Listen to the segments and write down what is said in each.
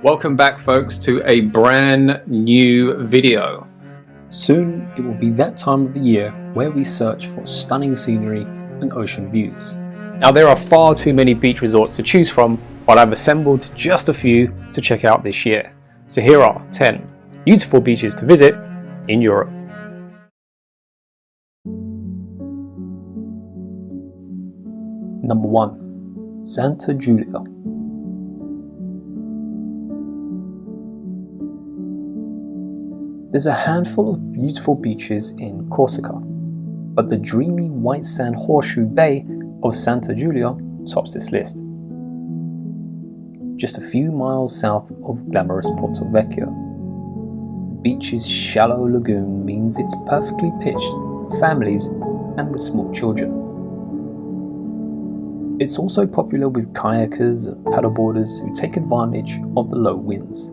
Welcome back, folks, to a brand new video. Soon it will be that time of the year where we search for stunning scenery and ocean views. Now, there are far too many beach resorts to choose from, but I've assembled just a few to check out this year. So here are 10 beautiful beaches to visit in Europe. Number 1. Santa Giulia. There's a handful of beautiful beaches in Corsica, but the dreamy white sand horseshoe bay of Santa Giulia tops this list. Just a few miles south of glamorous Porto Vecchio, the beach's shallow lagoon means it's perfectly pitched for families and with small children. It's also popular with kayakers and paddleboarders who take advantage of the low winds.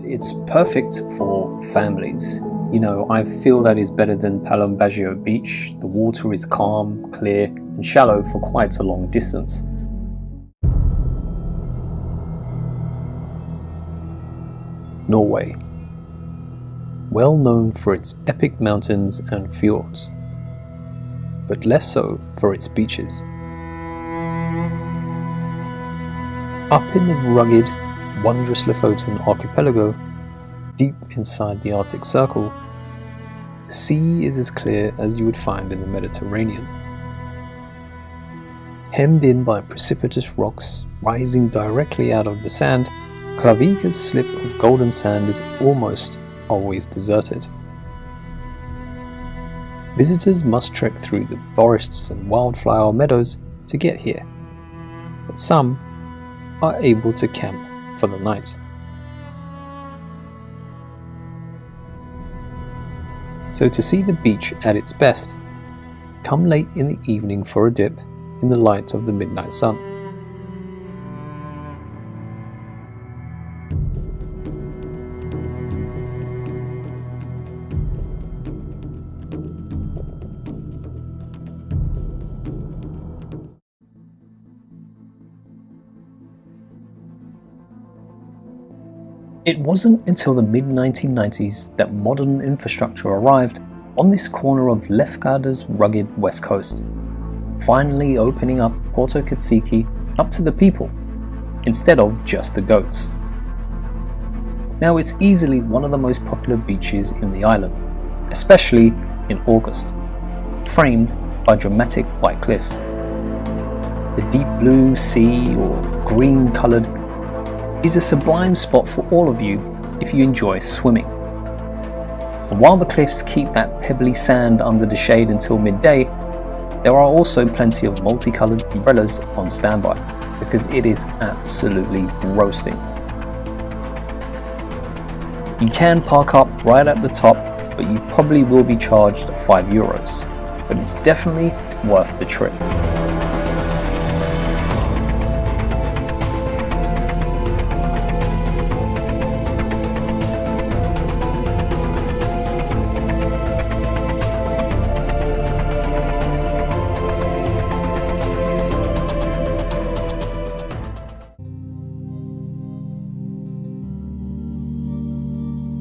It's perfect for families. You know, I feel that is better than Navagio beach. The water is calm, clear and shallow for quite a long distance. Norway. Well known for its epic mountains and fjords, but less so for its beaches. Up in the rugged, wondrous Lofoten archipelago, deep inside the Arctic Circle, the sea is as clear as you would find in the Mediterranean. Hemmed in by precipitous rocks rising directly out of the sand, Kvalvika's slip of golden sand is almost always deserted. Visitors must trek through the forests and wildflower meadows to get here, but some are able to camp for the night. So to see the beach at its best, come late in the evening for a dip in the light of the midnight sun. It wasn't until the mid-1990s that modern infrastructure arrived on this corner of Lefgarda's rugged west coast, finally opening up Porto Katsiki up to the people, instead of just the goats. Now it's easily one of the most popular beaches in the island, especially in August, framed by dramatic white cliffs. The deep blue sea, or green-coloured, is a sublime spot for all of you if you enjoy swimming. And while the cliffs keep that pebbly sand under the shade until midday, there are also plenty of multicoloured umbrellas on standby, because it is absolutely roasting. You can park up right at the top, but you probably will be charged €5, but it's definitely worth the trip.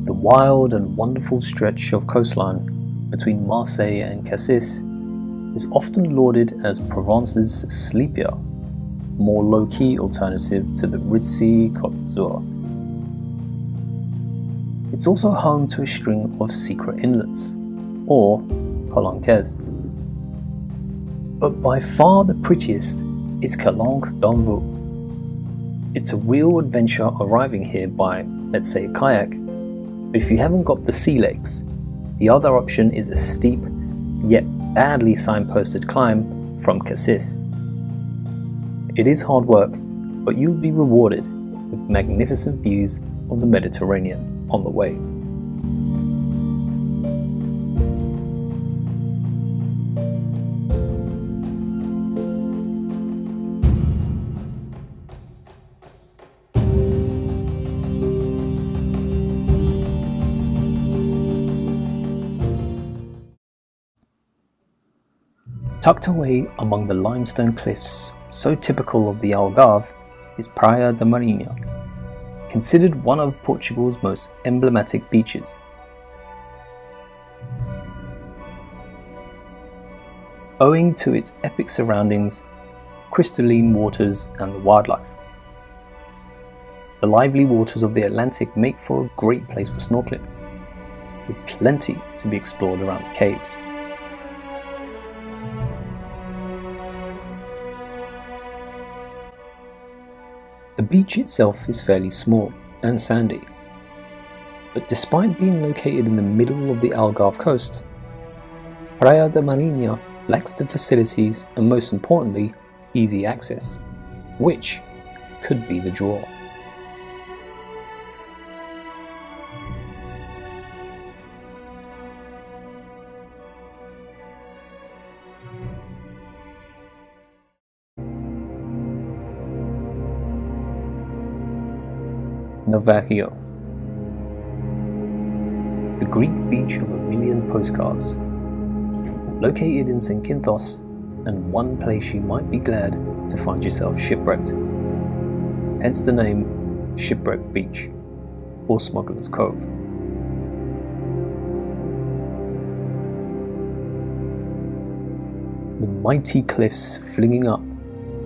The wild and wonderful stretch of coastline between Marseille and Cassis is often lauded as Provence's sleepier, more low-key alternative to the ritzy Côte d'Azur. It's also home to a string of secret inlets, or calanques. But by far the prettiest is Calanque de Sugiton. It's a real adventure arriving here by, let's say, kayak. But if you haven't got the sea legs, the other option is a steep, yet badly signposted climb from Cassis. It is hard work, but you'll be rewarded with magnificent views of the Mediterranean on the way. Tucked away among the limestone cliffs, so typical of the Algarve, is Praia da Marinha. considered one of Portugal's most emblematic beaches. Owing to its epic surroundings, crystalline waters and the wildlife. The lively waters of the Atlantic make for a great place for snorkeling, with plenty to be explored around the caves. The beach itself is fairly small and sandy, but despite being located in the middle of the Algarve coast, Praia da Marinha lacks the facilities and, most importantly, easy access, which could be the draw. Navagio, the Greek beach of a million postcards, located in Zakynthos, and one place you might be glad to find yourself shipwrecked. Hence the name Shipwreck Beach or Smuggler's Cove. The mighty cliffs flinging up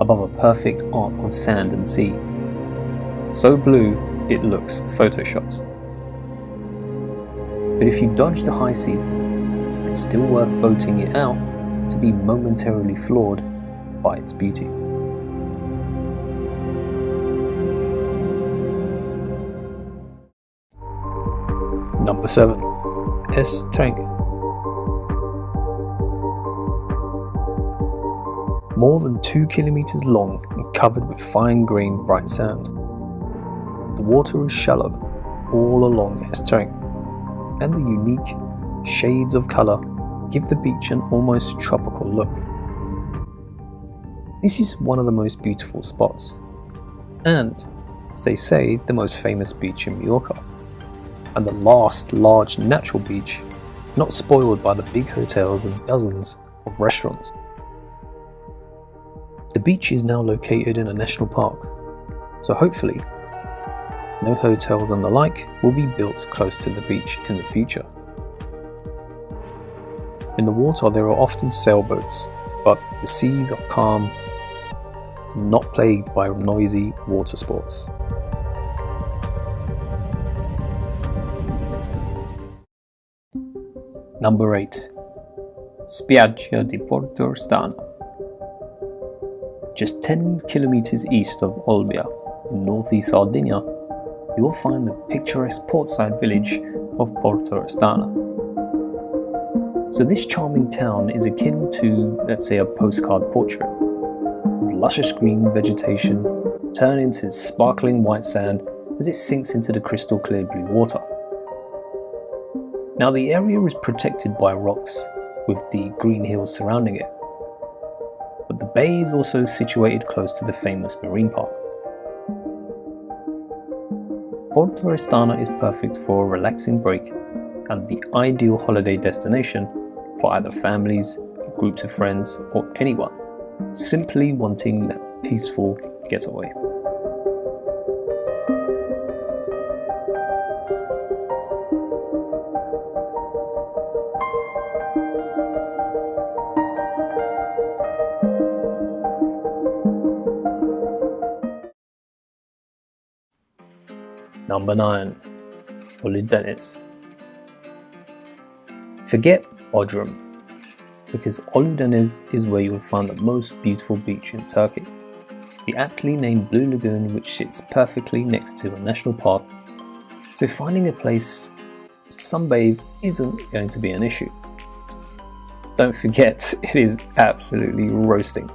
above a perfect arc of sand and sea, so blue it looks photoshopped. But if you dodge the high season, it's still worth boating it out to be momentarily floored by its beauty. Number 7. Estrengue. More than 2 kilometers long and covered with fine-grained bright sand. The water is shallow all along Estrengue, and the unique shades of colour give the beach an almost tropical look. This is one of the most beautiful spots, and, as they say, the most famous beach in Mallorca, and the last large natural beach not spoiled by the big hotels and dozens of restaurants. The beach is now located in a national park, so hopefully no hotels and the like will be built close to the beach in the future. In the water there are often sailboats, but the seas are calm and not plagued by noisy water sports. Number 8. Spiaggia di Porto Istana. Just 10 kilometers east of Olbia, in northeast Sardinia, you will find the picturesque portside village of Porto Istana. So this charming town is akin to, let's say, a postcard portrait, with luscious green vegetation turned into sparkling white sand as it sinks into the crystal clear blue water. Now the area is protected by rocks, with the green hills surrounding it, but the bay is also situated close to the famous marine park. Porto Istana is perfect for a relaxing break and the ideal holiday destination for either families, groups of friends, or anyone simply wanting that peaceful getaway. Number 9. Oludeniz. Forget Bodrum, because Oludeniz is where you'll find the most beautiful beach in Turkey. The aptly named Blue Lagoon, which sits perfectly next to a national park, so finding a place to sunbathe isn't going to be an issue. Don't forget, it is absolutely roasting.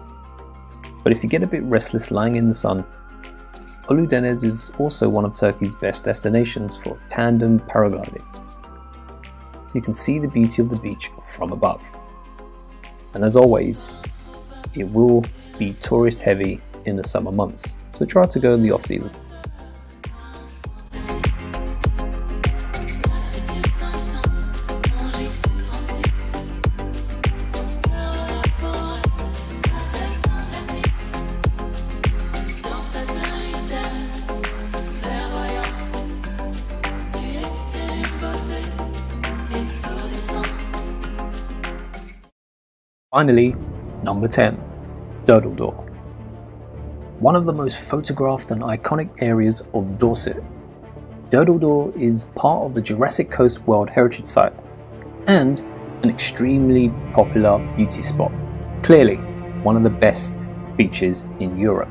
But if you get a bit restless lying in the sun, Oludeniz is also one of Turkey's best destinations for tandem paragliding, so you can see the beauty of the beach from above. And as always, it will be tourist heavy in the summer months, so try to go in the off season. Finally, number 10, Durdle Door. One of the most photographed and iconic areas of Dorset. Durdle Door is part of the Jurassic Coast World Heritage Site and an extremely popular beauty spot. Clearly, one of the best beaches in Europe.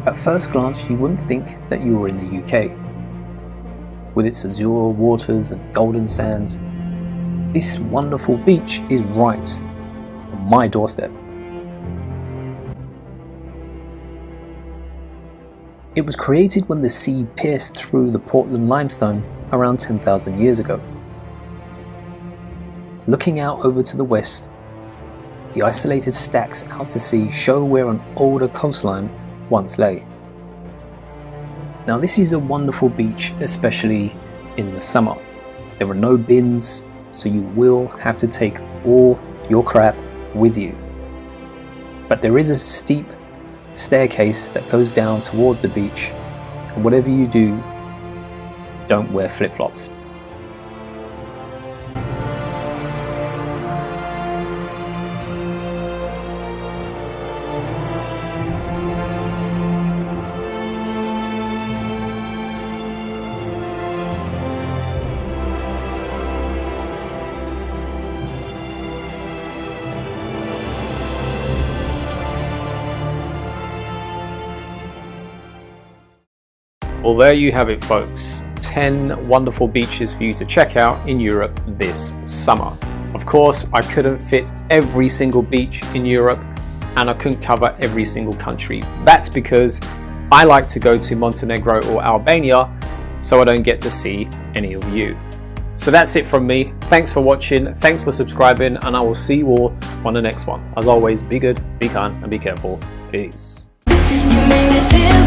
At first glance, you wouldn't think that you were in the UK. With its azure waters and golden sands, this wonderful beach is right on my doorstep. It was created when the sea pierced through the Portland limestone around 10,000 years ago. Looking out over to the west, the isolated stacks out to sea show where an older coastline once lay. Now this is a wonderful beach, especially in the summer. There are no bins, so you will have to take all your crap with you. But there is a steep staircase that goes down towards the beach, and whatever you do, don't wear flip-flops. Well, there you have it, folks. 10 wonderful beaches for you to check out in Europe this summer. Of course, I couldn't fit every single beach in Europe and I couldn't cover every single country. That's because I like to go to Montenegro or Albania, so I don't get to see any of you. So that's it from me. Thanks for watching, thanks for subscribing, and I will see you all on the next one. As always, be good, be kind, and be careful. Peace. You make me feel